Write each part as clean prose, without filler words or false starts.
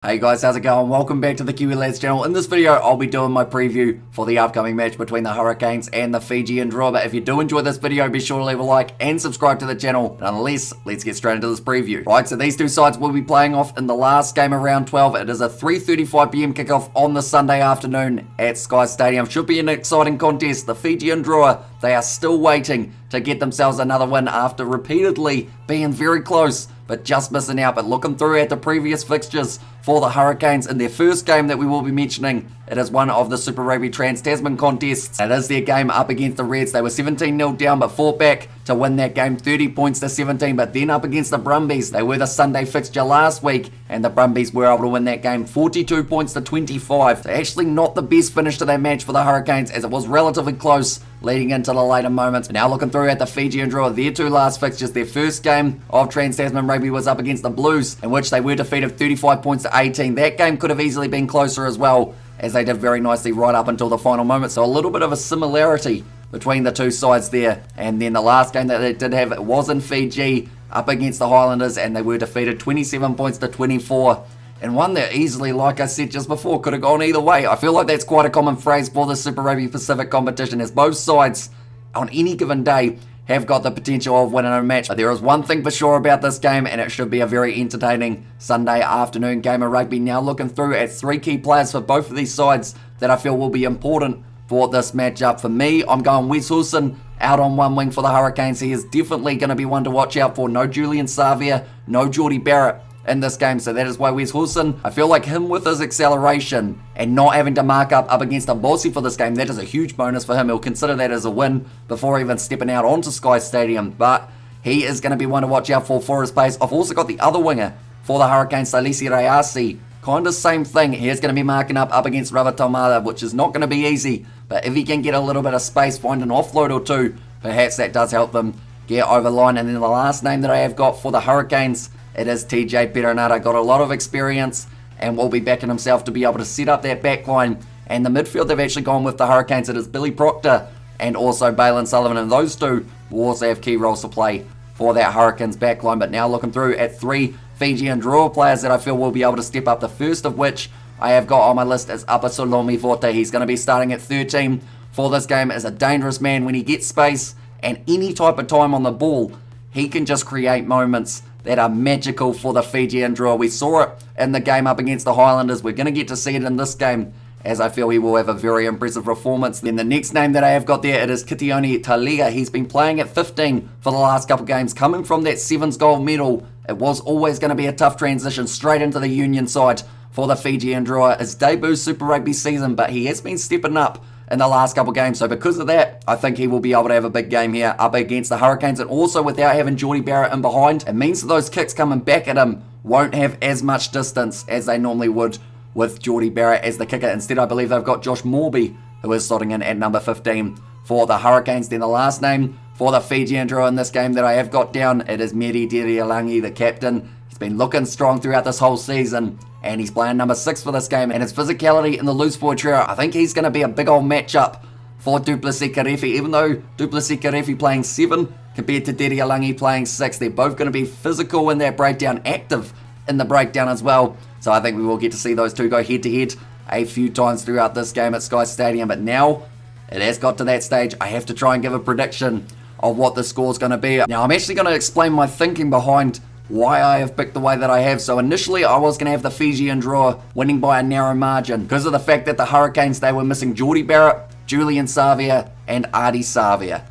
Hey guys, how's it going? Welcome back to the Kiwi Lads channel. In this video, I'll be doing my preview for the upcoming match between the Hurricanes and the Fijian Drua. But if you do enjoy this video, be sure to leave a like and subscribe to the channel. Nonetheless, let's get straight into this preview. Right, so these two sides will be playing off in the last game of round 12. It is a 3:35 PM kickoff on the Sunday afternoon at Sky Stadium. Should be an exciting contest. The Fijian Drua, they are still waiting to get themselves another win after repeatedly being very close, but just missing out. But looking through at the previous fixtures for the Hurricanes in their first game that we will be mentioning, it is one of the Super Rugby Trans-Tasman contests. It is their game up against the Reds. They were 17-0 down but fought back to win that game 30 points to 17, but then up against the Brumbies. They were the Sunday fixture last week and the Brumbies were able to win that game 42 points to 25. So actually not the best finish to that match for the Hurricanes, as it was relatively close leading into the later moments. Now looking through at the Fijian Drua, their two last fixtures, their first game of Trans-Tasman Rugby was up against the Blues, in which they were defeated 35 points to 18. That game could have easily been closer as well, as they did very nicely right up until the final moment. So a little bit of a similarity between the two sides there. And then the last game that they did have, it was in Fiji up against the Highlanders, and they were defeated 27 points to 24. And one that easily, like I said just before, could have gone either way. I feel like that's quite a common phrase for the Super Rugby Pacific competition, as both sides on any given day have got the potential of winning a match. But there is one thing for sure about this game, and it should be a very entertaining Sunday afternoon game of rugby. Now looking through at three key players for both of these sides that I feel will be important for this matchup. For me, I'm going Wes Houston out on one wing for the Hurricanes. He is definitely going to be one to watch out for. No Julian Savia, no Geordie Barrett in this game, so that is why Wes Houston, I feel like him with his acceleration and not having to mark up against a Bossy for this game, that is a huge bonus for him. He'll consider that as a win before even stepping out onto Sky Stadium, but he is going to be one to watch out for his pace. I've also got the other winger for the Hurricanes, Salisi Rayasi. Kind of same thing. He's going to be marking up against Ravatomada, which is not going to be easy, but if he can get a little bit of space, find an offload or two, perhaps that does help them get over the line. And then the last name that I have got for the Hurricanes, it is TJ Perenara. Got a lot of experience and will be backing himself to be able to set up that back line. And the midfield, they've actually gone with the Hurricanes. It is Billy Proctor and also Balin Sullivan, and those two will also have key roles to play for that Hurricanes back line. But now looking through at three Fijian Drua players that I feel will be able to step up. The first of which I have got on my list is Apasolomi Vote. He's going to be starting at 13 for this game. As a dangerous man when he gets space and any type of time on the ball, he can just create moments that are magical for the Fijian Drua. We saw it in the game up against the Highlanders. We're going to get to see it in this game, as I feel he will have a very impressive performance. Then the next name that I have got there, it is Kitione Talia. He's been playing at 15 for the last couple games, coming from that Sevens gold medal. It was always going to be a tough transition straight into the Union side for the Fijian Drua. His debut Super Rugby season, but he has been stepping up in the last couple games. So because of that, I think he will be able to have a big game here up against the Hurricanes. And also without having Geordie Barrett in behind, it means that those kicks coming back at him won't have as much distance as they normally would with Geordie Barrett as the kicker. Instead, I believe they've got Josh Morby, who is slotting in at number 15 for the Hurricanes. Then the last name for the Fijian Drua in this game that I have got down, it is Meri Dirialangi, the captain. He's been looking strong throughout this whole season, and he's playing number 6 for this game. And his physicality in the loose forward trio, I think he's going to be a big old matchup for Duplessis Karefi. Even though Duplessis Karefi playing 7 compared to Dirialangi playing 6, they're both going to be physical in their breakdown, active in the breakdown as well. So I think we will get to see those two go head to head a few times throughout this game at Sky Stadium. But now it has got to that stage, I have to try and give a prediction of what the score is going to be. Now I'm actually going to explain my thinking behind why I have picked the way that I have. So initially I was going to have the Fijian Drua winning by a narrow margin because of the fact that the Hurricanes, they were missing Geordie Barrett, Julian Savia and Adi Savia.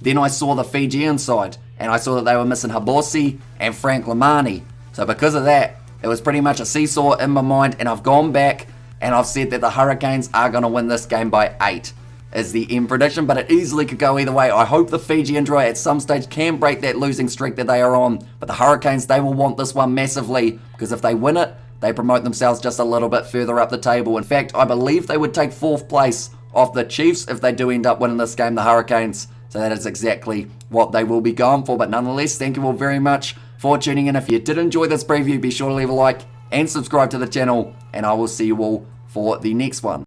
Then I saw the Fijian side and I saw that they were missing Habosi and Frank Lamani. So because of that, it was pretty much a seesaw in my mind, and I've gone back and I've said that the Hurricanes are going to win this game by 8 is the end prediction, but it easily could go either way. I hope the Fijian Drua at some stage can break that losing streak that they are on, but the Hurricanes, they will want this one massively, because if they win it, they promote themselves just a little bit further up the table. In fact, I believe they would take 4th place off the Chiefs if they do end up winning this game, the Hurricanes. So that is exactly what they will be going for. But nonetheless, thank you all very much for tuning in. If you did enjoy this preview, be sure to leave a like and subscribe to the channel, and I will see you all for the next one.